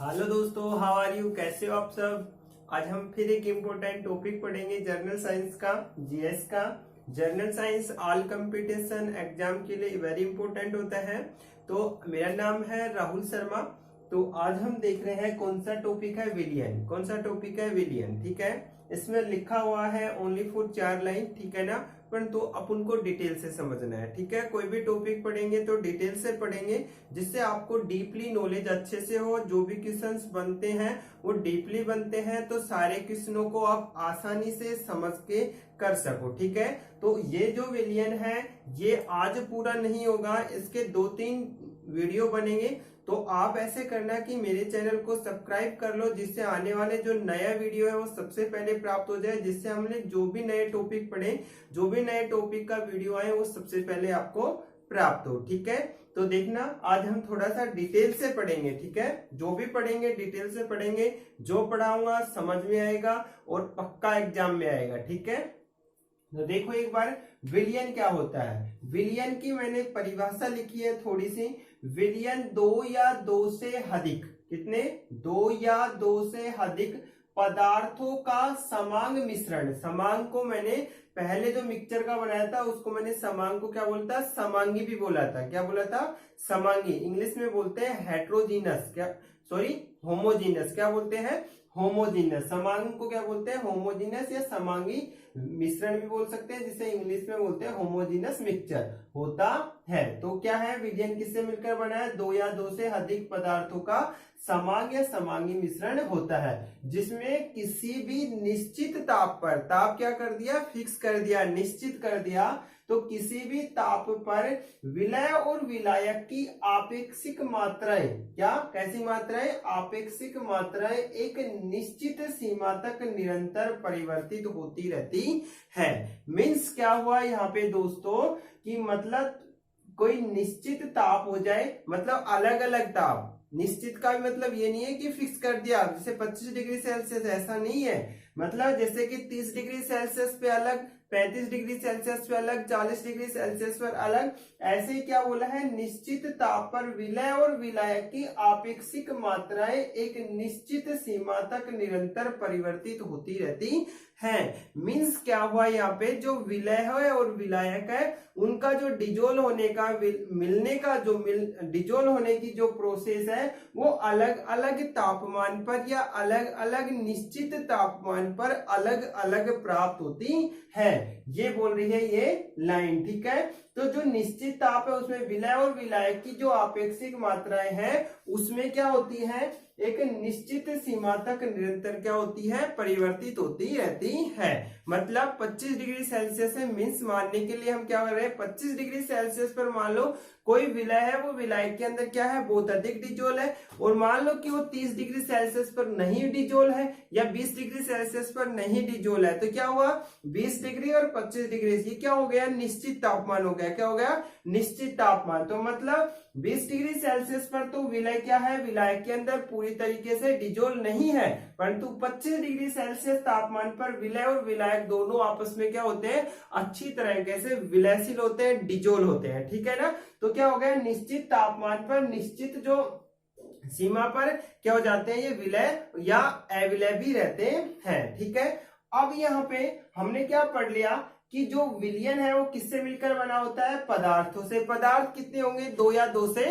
Hello दोस्तों, how are you. कैसे हो आप सब। आज हम फिर एक इम्पोर्टेंट टॉपिक पढ़ेंगे जर्नल साइंस का, जीएस का। Journal science all competition exam के लिए वेरी इंपॉर्टेंट होता है। तो मेरा नाम है राहुल शर्मा। तो आज हम देख रहे हैं कौन सा टॉपिक है, विलियन। कौन सा टॉपिक है, विलियन। ठीक है, इसमें लिखा हुआ है ओनली फॉर 4 लाइन। ठीक है ना, परंतु अपन को डिटेल से समझना है। ठीक है, कोई भी टॉपिक पढ़ेंगे तो डिटेल से पढ़ेंगे, जिससे आपको डीपली नॉलेज अच्छे से हो। जो भी क्वेश्चंस बनते हैं वो डीपली बनते हैं, तो सारे क्वेश्चनों को आप आसानी से समझ के कर सको। ठीक है, तो ये जो विलियन है ये आज पूरा नहीं होगा, इसके 2-3 वीडियो बनेंगे। तो आप ऐसे करना कि मेरे चैनल को सब्सक्राइब कर लो, जिससे आने वाले जो नया वीडियो है वो सबसे पहले प्राप्त हो जाए, जिससे हमने जो भी नए टॉपिक पढ़े, जो भी नए टॉपिक का वीडियो आए वो सबसे पहले आपको प्राप्त हो। ठीक है, तो देखना आज हम थोड़ा सा डिटेल से पढ़ेंगे। ठीक है, जो भी पढ़ेंगे डिटेल से पढ़ेंगे, जो पढ़ाऊंगा समझ में आएगा और पक्का एग्जाम में आएगा। ठीक है, तो देखो एक बार विलियन क्या होता है। विलियन की मैंने परिभाषा लिखी है थोड़ी सी। विलियन 2 या 2 से अधिक, कितने, 2 या 2 से अधिक पदार्थों का समांग मिश्रण। समांग को मैंने पहले जो मिक्सचर का बनाया था उसको मैंने समांग को क्या बोलता, समांगी भी बोला था। क्या बोला था, समांगी। इंग्लिश में बोलते हैं हेट्रोजीनस, क्या सॉरी होमोजीनस। क्या बोलते हैं, होमोजीनस। समांग को क्या बोलते हैं, होमोजीनस या समांगी मिश्रण भी बोल सकते हैं, जिसे इंग्लिश में बोलते हैं होमोजीनस मिक्सचर होता है। तो क्या है, विलियन किससे मिलकर बना है, 2 या 2 से अधिक पदार्थों का समांग या समांगी मिश्रण होता है, जिसमें किसी भी निश्चित ताप पर, ताप क्या कर दिया, फिक्स कर दिया, निश्चित कर दिया, तो किसी भी ताप पर विलय और विलायक की आपेक्षिक मात्राएं, क्या कैसी मात्राएं, आपेक्षिक मात्राएं एक निश्चित सीमा तक निरंतर परिवर्तित होती रहती है। मीन्स क्या हुआ यहाँ पे दोस्तों, कि मतलब कोई निश्चित ताप हो जाए, मतलब अलग अलग ताप। निश्चित का भी मतलब ये नहीं है कि फिक्स कर दिया, जैसे 25 डिग्री सेल्सियस, ऐसा नहीं है। मतलब जैसे कि 30 डिग्री सेल्सियस पे अलग, 35 डिग्री सेल्सियस पे अलग, 40 डिग्री सेल्सियस पर अलग, ऐसे ही क्या बोला है, निश्चित ताप पर विलय और विलायक की आपेक्षिक मात्राएं एक निश्चित सीमा तक निरंतर परिवर्तित होती रहती है। मीन्स क्या हुआ, यहाँ पे जो विलय है और विलायक है उनका जो डिजोल्व होने का, मिलने का जो डिजोल्व होने की जो प्रोसेस है वो अलग अलग तापमान पर या अलग अलग निश्चित तापमान पर अलग अलग प्राप्त होती है। ये बोल रही है ये लाइन। ठीक है, तो जो निश्चित ताप है उसमें विलय और विलायक की जो आपेक्षिक मात्राएं हैं उसमें क्या होती है, एक निश्चित सीमा तक निरंतर क्या होती है, परिवर्तित होती रहती है। मतलब 25 डिग्री सेल्सियस है, मीन्स मानने के लिए हम क्या कर रहे हैं, 25 डिग्री सेल्सियस पर मान लो कोई विलय है, वो विलायक के अंदर क्या है, बहुत अधिक डिजोल है। और मान लो कि वो 30 डिग्री सेल्सियस पर नहीं डिजोल है या 20 डिग्री सेल्सियस पर नहीं डिजोल है, तो क्या हुआ, 20 डिग्री और 25 डिग्री, ये क्या हो गया, निश्चित तापमान हो गया। क्या हो गया, निश्चित तापमान। तो मतलब 20 डिग्री सेल्सियस पर तो विलय क्या है, विलायक के अंदर पूरी तरीके से डिजोल नहीं है, परंतु 25 डिग्री सेल्सियस तापमान पर विलय और विलायक दोनों आपस में क्या होते हैं, अच्छी तरीके से विलयशील होते हैं, डिजोल होते हैं। ठीक है ना, तो क्या हो गया, निश्चित तापमान पर निश्चित जो सीमा पर क्या हो जाते हैं, ये विलय या अविलय भी रहते हैं। ठीक है, अब यहाँ पे हमने क्या पढ़ लिया कि जो विलियन है वो किससे मिलकर बना होता है, पदार्थों से। पदार्थ कितने होंगे, 2 या 2 से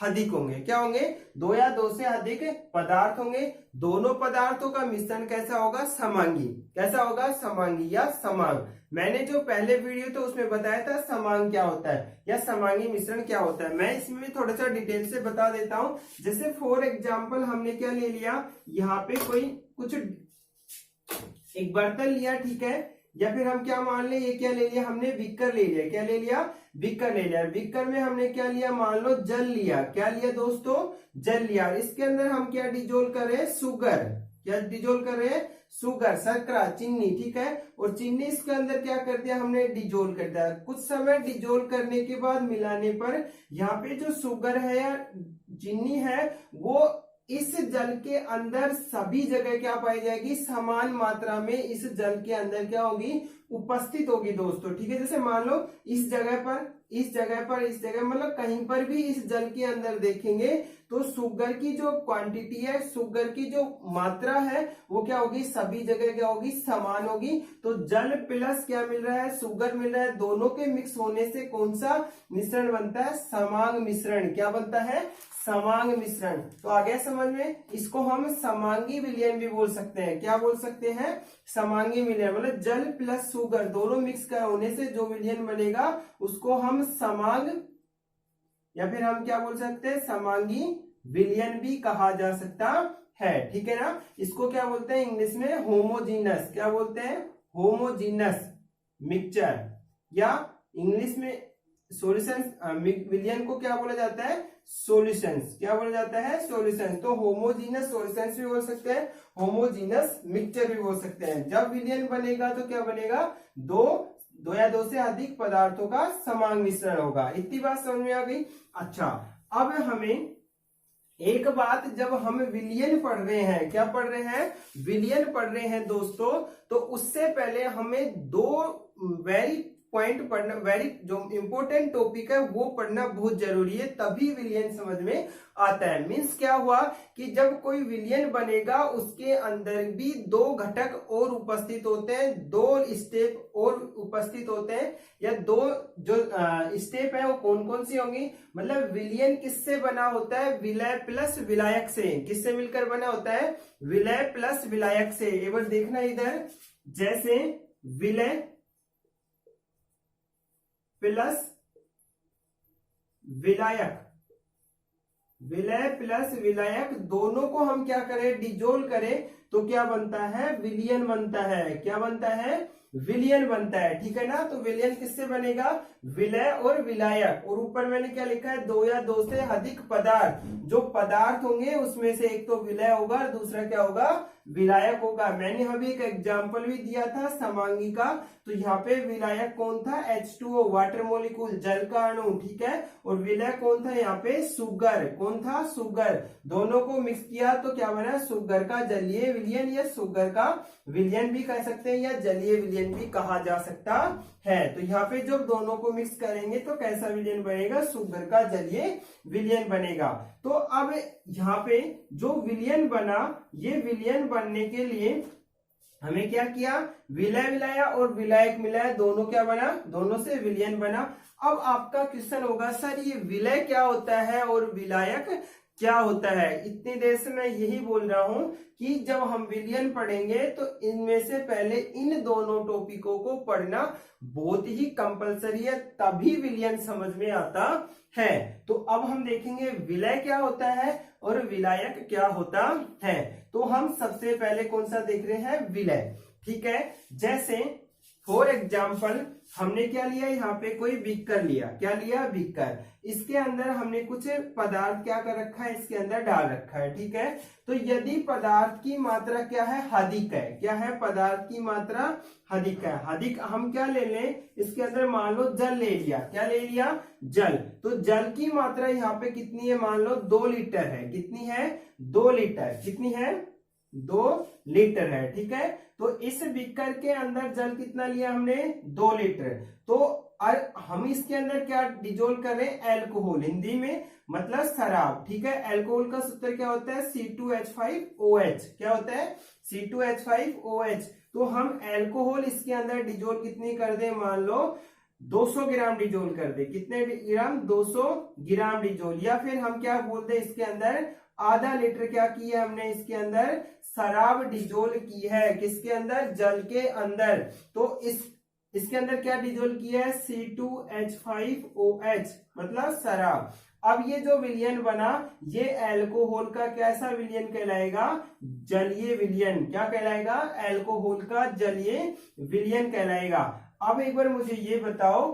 अधिक होंगे। क्या होंगे, 2 या 2 से अधिक पदार्थ होंगे। दोनों पदार्थों का मिश्रण कैसा होगा, समांगी। कैसा होगा, समांगी या समांग। मैंने जो पहले वीडियो तो उसमें बताया था समांग क्या होता है या समांगी मिश्रण क्या होता है। मैं इसमें भी थोड़ा सा डिटेल से बता देता हूं। जैसे फॉर एग्जाम्पल हमने क्या ले लिया, यहाँ पे कोई कुछ एक बर्तन लिया, ठीक है, या फिर हम क्या मान ले, ये क्या ले लिया हमने, बीकर ले लिया। क्या ले लिया, बीकर ले लिया। बीकर में हमने क्या लिया, मान लो जल लिया। क्या लिया दोस्तों, जल लिया। इसके अंदर हम क्या डिजोल्व कर रहे हैं, शुगर। क्या डिजोल्व कर रहे हैं, शुगर, शर्करा, चीनी। ठीक है, और चीनी इसके अंदर क्या कर दिया हमने, डिजोल्व कर दिया। कुछ समय डिजोल्व करने के बाद मिलाने पर यहाँ पे जो शुगर है या चीनी है वो इस जल के अंदर सभी जगह क्या पाई जाएगी, समान मात्रा में इस जल के अंदर क्या होगी, उपस्थित होगी दोस्तों। ठीक है, जैसे मान लो इस जगह पर, इस जगह पर, इस जगह, मतलब कहीं पर भी इस जल के अंदर देखेंगे तो शुगर की जो क्वांटिटी है, शुगर की जो मात्रा है वो क्या होगी, सभी जगह क्या होगी, समान होगी। तो जल प्लस क्या मिल रहा है, शुगर मिल रहा है, दोनों के मिक्स होने से कौन सा मिश्रण बनता है, समांग मिश्रण। क्या बनता है, समांग मिश्रण। तो आ गया समझ में, इसको हम समांगी विलयन भी बोल सकते हैं। क्या बोल सकते हैं, समांगी विलयन, मतलब जल प्लस शुगर दोनों मिक्स कर होने से जो विलयन बनेगा उसको हम समांग, या फिर हम क्या बोल सकते हैं, समांगी विलयन भी कहा जा सकता है। ठीक है ना, इसको क्या बोलते हैं इंग्लिश में, होमोजीनस। क्या बोलते हैं, होमोजीनस मिक्सचर, या इंग्लिश में सॉल्यूशन विलयन को क्या बोला जाता है, सॉल्यूशंस। क्या बोला जाता है, सॉल्यूशंस। तो होमोजीनस सॉल्यूशंस भी बोल सकते हैं, होमोजीनस मिक्सचर भी बोल सकते हैं। जब विलयन बनेगा तो क्या बनेगा, दो या दो से अधिक पदार्थों का समांग मिश्रण होगा। इतनी बात समझ में आ गई। अच्छा, अब हमें एक बात, जब हम विलयन पढ़ रहे हैं, क्या पढ़ रहे हैं, विलयन पढ़ रहे हैं दोस्तों, तो उससे पहले हमें दो वेरी पॉइंट पढ़ना, वेरी जो इंपॉर्टेंट टॉपिक है वो पढ़ना बहुत जरूरी है, तभी विलयन समझ में आता है। मीन्स क्या हुआ कि जब कोई विलयन बनेगा उसके अंदर भी दो घटक और उपस्थित होते हैं, दो स्टेप और उपस्थित होते हैं, या दो जो स्टेप है वो कौन कौन सी होंगी, मतलब विलयन किससे बना होता है, विलय प्लस विलायक से। किससे मिलकर बना होता है, विलय प्लस विलायक से। एक बार देखना इधर, जैसे विलय प्लस विलायक, विलय प्लस विलायक दोनों को हम क्या करें, डिजोल्व करें, तो क्या बनता है, विलयन बनता है। क्या बनता है, विलयन बनता है। ठीक है ना, तो विलयन किससे बनेगा, विलय और विलायक। और ऊपर मैंने क्या लिखा है, दो या दो से अधिक पदार्थ, जो पदार्थ होंगे उसमें से एक तो विलय होगा और दूसरा क्या होगा, विलायक होगा। मैंने अभी एक एग्जाम्पल भी दिया था समांगी का, तो यहाँ पे विलायक कौन था, H2O वाटर मॉलिक्यूल, जल का अणु। ठीक है, और विलय कौन था यहाँ पे, शुगर। कौन था, शुगर। दोनों को मिक्स किया तो क्या बना, शुगर का जलीय विलयन, या शुगर का विलयन भी कह सकते हैं, या जलीय विलयन भी कहा जा सकता है। तो यहाँ पे जब दोनों को मिक्स करेंगे तो कैसा विलयन बनेगा, शुगर का जलीय विलयन बनेगा। तो अब यहाँ पे जो विलयन बना, ये विलयन बनने के लिए हमें क्या किया, विलय मिलाया और विलायक मिलाया, दोनों क्या बना, दोनों से विलयन बना। अब आपका क्वेश्चन होगा, सर ये विलय क्या होता है और विलायक क्या होता है। इतनी देर से मैं यही बोल रहा हूं कि जब हम विलयन पढ़ेंगे तो इनमें से पहले इन दोनों टॉपिकों को पढ़ना बहुत ही कंपलसरी है, तभी विलयन समझ में आता है। तो अब हम देखेंगे विलय क्या होता है और विलायक क्या होता है। तो हम सबसे पहले कौन सा देख रहे हैं, विलय। ठीक है, जैसे फॉर एग्जाम्पल हमने क्या लिया, यहाँ पे कोई बीकर लिया। क्या लिया, बीकर। इसके अंदर हमने कुछ पदार्थ क्या कर रखा है, इसके अंदर डाल रखा है। ठीक है, तो यदि पदार्थ की मात्रा क्या है, अधिक है। क्या है, पदार्थ की मात्रा अधिक है। अधिक हम क्या ले लें, इसके अंदर मान लो जल ले लिया। क्या ले लिया, जल। तो जल की मात्रा यहाँ पे कितनी है, मान लो 2 लीटर है। कितनी है, 2 लीटर। कितनी है, 2 लीटर है। ठीक है, तो इस बीकर के अंदर जल कितना लिया हमने, 2 लीटर। तो हम इसके अंदर क्या डिजोल्व कर रहे हैं, एल्कोहल, हिंदी में मतलब शराब। ठीक है, एल्कोहल का सूत्र क्या होता है, C2H5OH। क्या होता है, C2H5OH। तो हम एल्कोहल इसके अंदर डिजोल्व कितनी कर दे, मान लो 200 ग्राम डिजोल्व कर दे। कितने ग्राम, 200 ग्राम डिजोल्व। या फिर हम क्या बोल दे, इसके अंदर आधा लीटर क्या किया हमने, इसके अंदर शराब डिजोल्व की है। किसके अंदर, जल के अंदर। तो इसके अंदर क्या डिजोल्व किया है, C2H5OH मतलब शराब। अब ये जो विलयन बना, ये अल्कोहल का कैसा विलयन कहलाएगा, जलीय विलयन। क्या कहलाएगा, अल्कोहल का जलीय विलयन कहलाएगा। अब एक बार मुझे ये बताओ,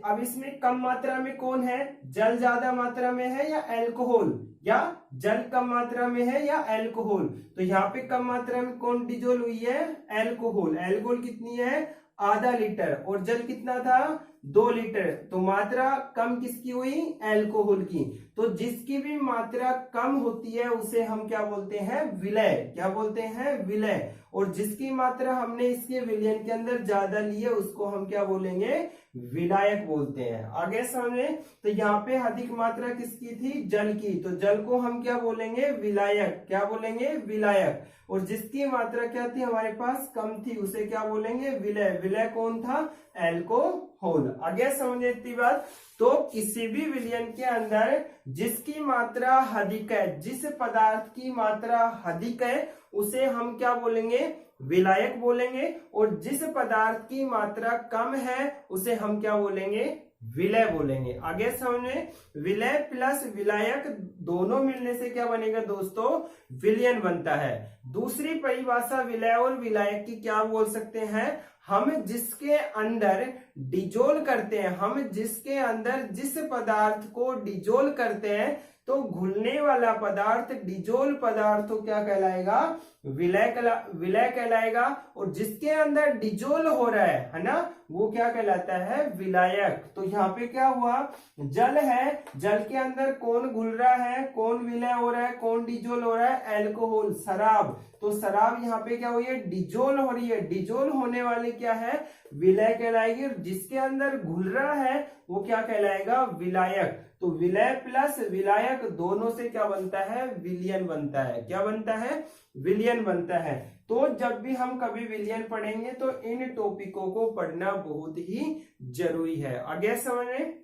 अब इसमें कम मात्रा में कौन है, जल ज्यादा मात्रा में है या अल्कोहल, या जल कम मात्रा में है या अल्कोहल। तो यहाँ पे कम मात्रा में कौन डिजोल्व हुई है, अल्कोहल। अल्कोहल कितनी है, आधा लीटर, और जल कितना था, 2 लीटर। तो मात्रा कम किसकी हुई, अल्कोहल की। तो जिसकी भी मात्रा कम होती है उसे हम क्या बोलते हैं, विलय। क्या बोलते हैं, विलय। और जिसकी मात्रा हमने इसके विलयन के अंदर ज्यादा ली है उसको हम क्या बोलेंगे, विलायक बोलते हैं। आगे समझे, तो यहाँ पे अधिक मात्रा किसकी थी, जल की, तो जल को हम क्या बोलेंगे, विलायक। क्या बोलेंगे, विलायक। और जिसकी मात्रा क्या थी हमारे पास, कम थी, उसे क्या बोलेंगे, विलय। विलय कौन था, एल्कोहल। आगे समझे इतनी बात। तो किसी भी विलयन के अंदर जिसकी मात्रा अधिक है, जिस पदार्थ की मात्रा अधिक है उसे हम क्या बोलेंगे, विलायक बोलेंगे। और जिस पदार्थ की मात्रा कम है उसे हम क्या बोलेंगे, विलय बोलेंगे। आगे समझे, विलय प्लस विलायक दोनों मिलने से क्या बनेगा दोस्तों, विलयन बनता है। दूसरी परिभाषा विलय और विलायक की क्या बोल सकते हैं, हम जिसके अंदर डिजोल करते हैं, हम जिसके अंदर जिस पदार्थ को डिजोल करते हैं, तो घुलने वाला पदार्थ, डिजोल पदार्थ तो क्या कहलाएगा, विलय कहलाएगा। और जिसके अंदर डिजोल हो रहा है ना, वो क्या कहलाता है, विलायक। तो यहाँ पे क्या हुआ, जल है, जल के अंदर कौन घुल रहा है, कौन विलय हो रहा है, कौन डिजोल हो रहा है, एल्कोहल, शराब। तो शराब यहाँ पे क्या हुई है, डिजोल हो रही है। डिजोल होने वाले क्या है, विलय कहलाएगी। और जिसके अंदर घुल रहा है वो क्या कहलाएगा, विलायक। तो विलय प्लस विलायक दोनों से क्या बनता है, विलयन बनता है। क्या बनता है, विलयन बनता है। तो जब भी हम कभी विलयन पढ़ेंगे तो इन टॉपिकों को पढ़ना बहुत ही जरूरी है। आगे समझ में।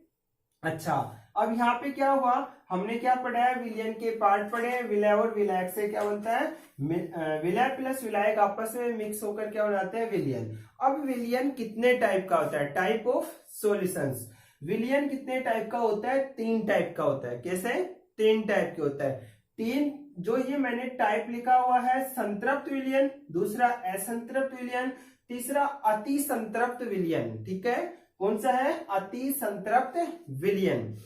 अच्छा, अब यहाँ पे क्या हुआ, हमने क्या पढ़ा है, विलयन के पार्ट पढ़े हैं। विलय और विलायक से क्या बनता है, विलय प्लस विलायक आपस में मिक्स होकर क्या बनाते हैं, विलयन। अब विलयन कितने टाइप का होता है, टाइप ऑफ सॉल्यूशंस। विलयन कितने टाइप का होता है, 3 टाइप का होता है। कैसे, 3 टाइप के होता है। 3 जो ये मैंने टाइप लिखा हुआ है, संतृप्त विलयन, दूसरा असंतृप्त विलयन, तीसरा अति संतृप्त विलयन। ठीक है, कौन सा है, अति संतृप्त विलयन।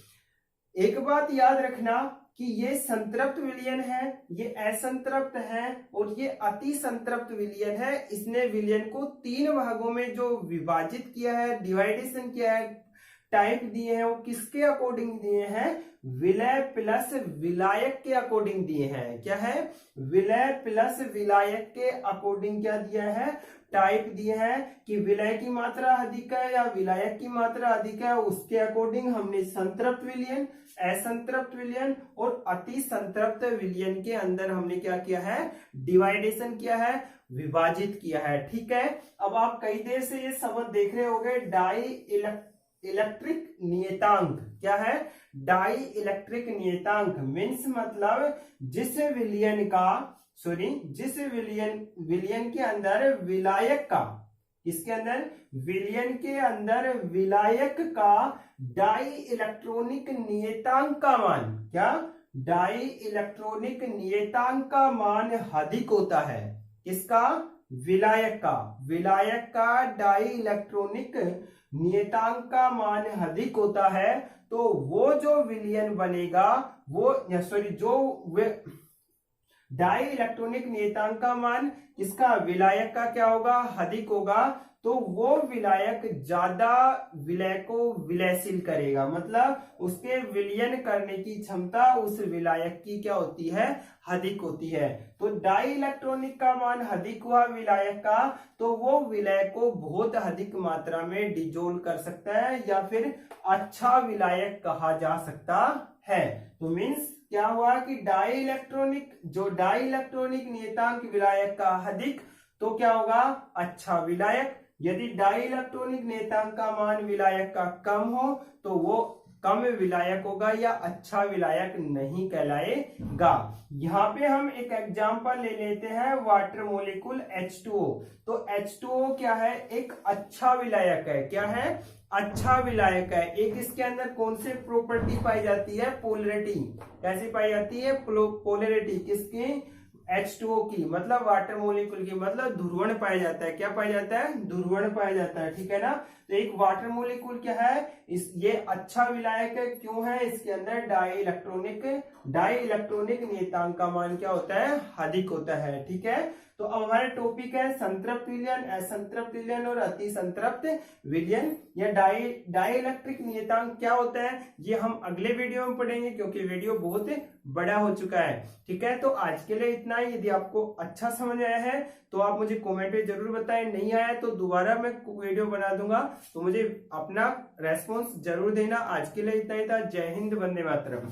एक बात याद रखना कि ये संतृप्त विलयन है, ये असंतृप्त है और ये अति संतृप्त विलयन है। इसने विलयन को 3 भागों में जो विभाजित किया है, डिवाइडेशन किया है, टाइप दिए हैं, वो किसके अकॉर्डिंग दिए हैं, विलय प्लस विलायक के अकॉर्डिंग दिए हैं। क्या है, विलय प्लस विलायक के अकॉर्डिंग क्या दिया है, टाइप दिए हैं। कि विलय की मात्रा अधिक है या विलायक की मात्रा अधिक है, उसके अकॉर्डिंग हमने संतृप्त विलयन, असंतृप्त विलयन और अति संतृप्त विलयन के अंदर हमने क्या किया है, डिवाइडेशन किया है, विभाजित किया है। ठीक है, अब आप कई देर से ये शब्द देख रहे होंगे, डाई इलेक्ट्रिक नियतांक। क्या है, डाई इलेक्ट्रिक नियतांक मीन्स मतलब जिस विलयन के अंदर विलायक का, इसके अंदर विलयन के अंदर विलायक का डाई इलेक्ट्रॉनिक नियतांक का मान, क्या, डाई इलेक्ट्रॉनिक नियतांक का मान अधिक होता है। किसका, विलायक का डाई इलेक्ट्रॉनिक नियतांक का मान अधिक होता है। तो वो जो विलयन बनेगा वो डाई इलेक्ट्रॉनिक नियतांक का मान किसका, विलायक का क्या होगा, अधिक होगा। तो वो विलायक ज्यादा विलय को विलयशील करेगा, मतलब उसके विलयन करने की क्षमता उस विलायक की क्या होती है, अधिक होती है। तो डाई इलेक्ट्रॉनिक का मान अधिक हुआ विलायक का, तो वो विलय को बहुत अधिक मात्रा में डिजोल कर सकता है या फिर अच्छा विलायक कहा जा सकता है। तो मीन्स क्या हुआ कि डाई इलेक्ट्रॉनिक नियतांक विलायक का अधिक, तो क्या होगा, अच्छा विलायक। यदि डाई इलेक्ट्रॉनिक नियतांक का मान विलायक का कम हो तो वो कम विलायक होगा या अच्छा विलायक नहीं कहलाएगा। यहाँ पे हम एक एग्जांपल ले लेते हैं, वाटर मोलिक्यूल H2O। तो H2O क्या है, एक अच्छा विलायक है। क्या है, अच्छा विलायक है। एक इसके अंदर कौन से प्रॉपर्टी पाई जाती है, पोलरिटी। कैसी पाई जाती है, पोलरिटी किसकी, H2O की, मतलब वाटर मोलिक्यूल की, मतलब ध्रुवण पाया जाता है। क्या पाया जाता है, ध्रुवण पाया जाता है। ठीक है ना, तो एक वाटर मोलिक्यूल क्या है, ये अच्छा विलायक है। क्यों है, इसके अंदर डाई इलेक्ट्रॉनिक डाई इलेक्ट्रॉनिक नियतांक का मान क्या होता है, अधिक होता है। ठीक है, तो अब हमारा टॉपिक है संतृप्त विलयन, असंतृप्त विलयन और अति संतृप्त विलयन। या डाई इलेक्ट्रिक नियतांक क्या होता है, ये हम अगले वीडियो में पढ़ेंगे, क्योंकि वीडियो बहुत बड़ा हो चुका है। ठीक है, तो आज के लिए इतना ही। यदि आपको अच्छा समझ आया है तो आप मुझे कमेंट में जरूर बताएं, नहीं आया तो दोबारा मैं वीडियो बना दूंगा, तो मुझे अपना रेस्पॉन्स जरूर देना। आज के लिए इतना ही था। जय हिंद, वंदे मातरम।